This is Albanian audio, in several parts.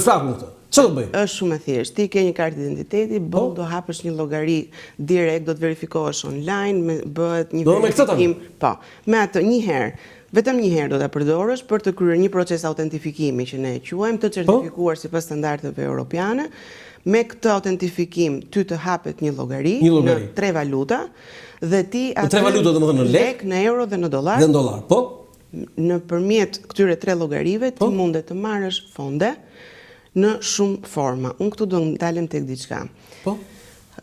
Flakun këtë. Çfarë do bëj? Është shumë e thjeshtë. Ti ke një kartë identiteti, do hapësh një llogari direkt, do të verifikohesh online, bëhet një verifikim. Po, me atë një herë. Vetëm një herë do ta përdorësh për të kryer një proces autentifikimi që ne e quajmë, të certifikuar sipas standardeve europiane. Me këtë autentifikim ty të hapet një llogari në 3 valuta dhe ti atë 3 valuta domethënë në lek, në euro dhe në dollar. Dhe në dollar, po. Nëpërmjet këtyre 3 llogarive ti mundet të marrësh fonde në shumë forma. Unë këtu do ndalem tek diçka. Po.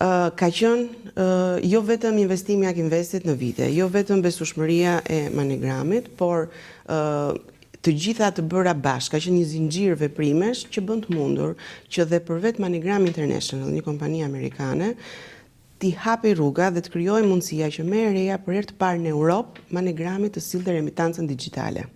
Ka qenë jo vetëm investimi Ak Investit në vite, jo vetëm besueshmëria e Manigramit, por të gjitha të bëra bashkë. Ka qenë një zinxhir veprimesh që bën të mundur që dhe për vetë Manigram International, një kompani amerikane, ti hapi rruga dhe të krijojë mundësia që më e reja për herë të parë në Europë Manigrami të sillte remitancën digjitale.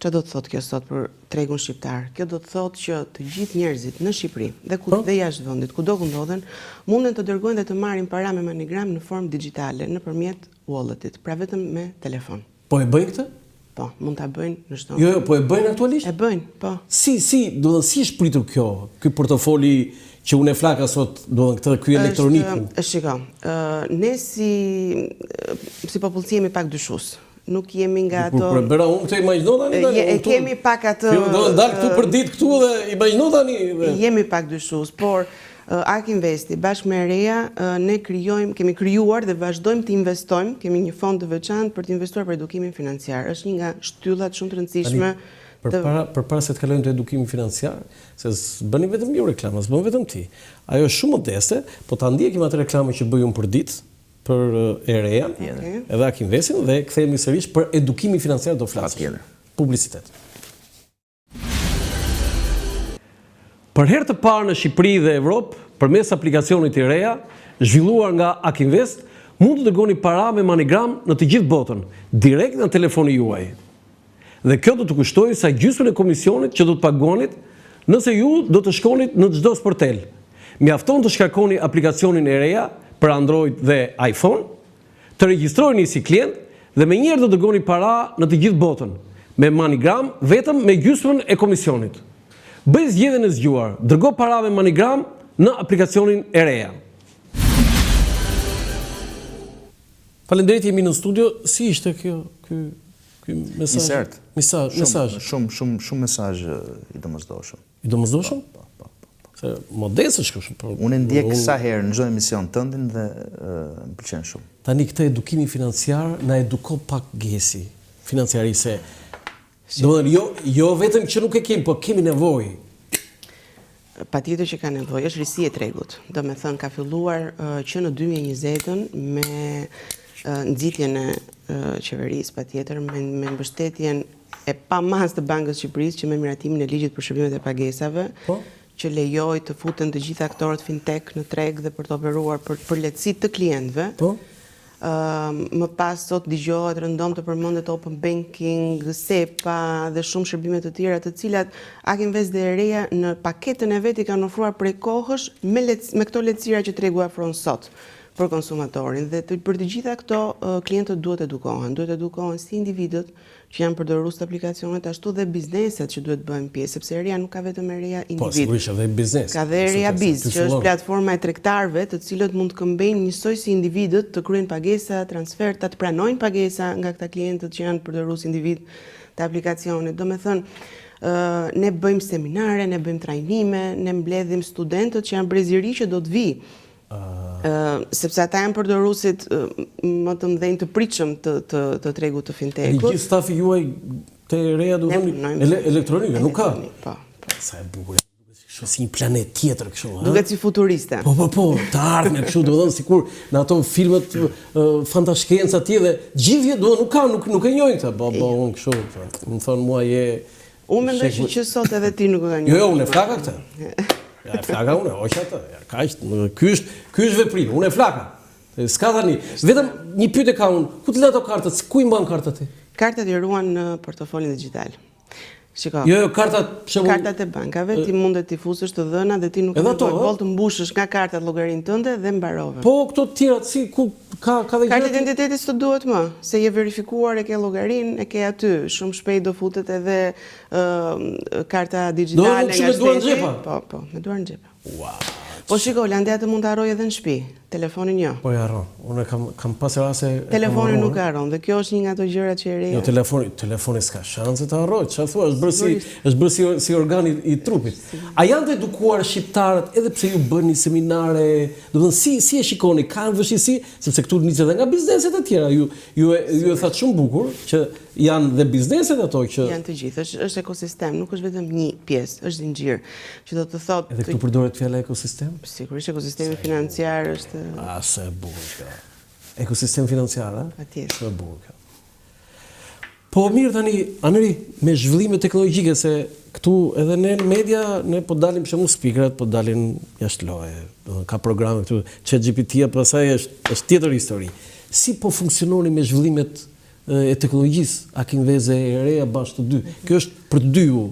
Që do të thotë kjo sot për tregun shqiptar? Kjo do të thotë që të gjithë njerëzit në Shqipëri dhe jashtë vendit, kudo ku ndodhen, munden të dërgojnë dhe të marrin para me Manigram në formë digjitale nëpërmjet walletit, pra vetëm me telefon. Po e bëjnë këtë? Po, mund ta bëjnë në çdo. Jo, po e bëjnë aktualisht? E bëjnë, po. Si është pritur ky portofoli që unë e flaka sot, ky elektronik? Shiko, ne si popullsi jemi pak dyshues. Nuk jemi nga ato. Por bëra unë këtë imagjino tani. E kemi pak atë. Do të dal këtu për ditë këtu dhe imagjino tani. Jemi pak dyshues, por Ak Investi bashkë me Reja ne kemi krijuar dhe vazhdojmë të investojmë, kemi një fond të veçantë për të investuar për edukimin financiar. Është një nga shtyllat shumë të rëndësishme. Përpara se të kalojmë te edukimi financiar, se s'bëni vetëm ju reklamë, s'bën vetëm ti. Ajo është shumë modeste, po ta ndjekim atë reklamën që bëj unë për ditë. Për Reja, edhe Ak Investin dhe kthehemi sërish për edukimin financiar do flasim. Publicitet. Për herë të parë në Shqipëri dhe Evropë, përmes aplikacionit i Reja, zhvilluar nga Ak Invest, mund të dërgoni para me Manigram në të gjithë botën, direkt në telefoni juaj. Dhe kjo do të kushtojë sa gjysmën e komisionit që do të paguanit nëse ju do të shkonit në çdo sportel. Mjafton të shkarkoni aplikacionin e Reja për Android dhe iPhone, të regjistrojeni si klient dhe me njëherë do të dërgoni para në të gjithë botën, me Manigram vetëm me gjysmën e komisionit. Bëj zgjedhjen e zgjuar, dërgo para me Manigram në aplikacionin e Reja. Faleminderit, jemi në studio. Si ishte ky mesazh? Mesazh. Shumë mesazh i domosdoshëm. I domosdoshëm? Modest është kështu. Unë ndjek sa herë në çdo emision tëndin dhe më pëlqen shumë. Tani këtë edukimi financiar na eduko pak Gesi, financiarise. Domethënë jo vetëm që nuk e kemi, po kemi nevojë. Patjetër që ka nevojë, është risi e tregut. Domethënë ka filluar që në 2020-ën me nxitjen e qeverisë, patjetër me mbështetjen e pamas të Bankës së Shqipërisë që me miratimin e ligjit për shërbimet e pagesave, që lejoj të futen të gjithë aktorët fintech në treg dhe për të operuar për lehtësitë të klientëve. Më pas sot dëgjohet rëndom të përmendet open banking, SEPA dhe shumë shërbime të tjera të cilat Ak Invest dhe Reja në paketën e vet i kanë ofruar prej kohësh me këto lehtësira që tregu afron sot për konsumatorin. Dhe për të gjitha këto klientët duhet edukohen si individët që janë përdorus të aplikacionet, ashtu dhe bizneset që duhet bëjmë pjesë, sepse Reja nuk ka vetëm Reja individ. Po, sigurisht edhe biznes. Ka dhe Reja Biz, që është platforma e tregtarëve, të cilët mund të këmbejnë njësoj si individët të kryejnë pagesa, transferta, të pranojnë pagesa nga këta klientët që janë përdorus individ të aplikacionit. Domethënë, ne bëjmë seminare, ne bëjmë trajnime, ne mbledhim studentët që janë breziri që do të vijë. Sepse ata janë përdorusit më të mëdhenj të pritshëm të tregut të fintechut. Gjithë stafi juaj te Reja do thoni elektronike, nuk ka. Po. Sa e bukur. Kështu si një planet tjetër kështu, ha? Duket si futuriste. Po, të ardhmen kështu, do të thonë sikur në ato filmat fantashkenca atje dhe gjithë do nuk e njohin këtë. Po, unë kështu, më thon mua je. Unë mendoj që sot edhe ti nuk e njoh. Jo, unë e flaka këtë. Ja, e flaka unë, hoqa të, ky është veprim, unë e flaka. S'ka tani, vetëm një pyetje ka unë, ku të le ato kartat, ku i mban kartat ti? Kartat i ruan në portofolin digital. Shiko. Jo, kartat e bankave, ti mundet t'i fusësh të dhëna dhe ti nuk ke nevojë të mbushësh nga kartat llogarinë tënde dhe mbarove. Po, këto të tjera, si ku Ka dhe Kartë gjëra. identiteti s'të duhet më, se je verifikuar, e ke llogarin, e ke aty. Shumë shpejt do futet edhe karta digjitale kështu nga me duar në shteti. xhepa? Po, me duar në xhepa. Wow. Po shiko, Landia të mund të harroj edhe në shtëpi, telefonin jo. Po e harron. Unë kam pas raste Telefoni nuk harron dhe kjo është një nga ato gjërat që e reja. Jo, telefoni s'ka shanse të harroj. Çfarë thua? Është bërë si organi i trupit. A janë të edukuar shqiptarët edhe pse ju bëni seminare, do të thënë si e shikoni, kanë vështirësi, sepse këtu niset edhe nga bizneset e tjera. Ju e thatë shumë bukur që janë dhe bizneset ato që Janë të gjithë, është ekosistem, nuk është vetëm një pjesë, është zinxhir, që do të thotë edhe këtu përdoret fjala ekosistem? sigurisht ekosistemi financiar është Se e bukur kjo. Ekosistem financiar, a? Patjetër. Se e bukur kjo. Po mirë tani, Anëri, me zhvillime teknologjike, se këtu edhe ne në media, ne po dalim shumë speakerat, po dalin jashtë loje. Ka programe këtu, ChatGPT-a, pastaj është tjetër histori. Si po funksiononi me zhvillimet e teknologjisë, Akinveze e reja bashkë të dy? Kjo është për dy ju.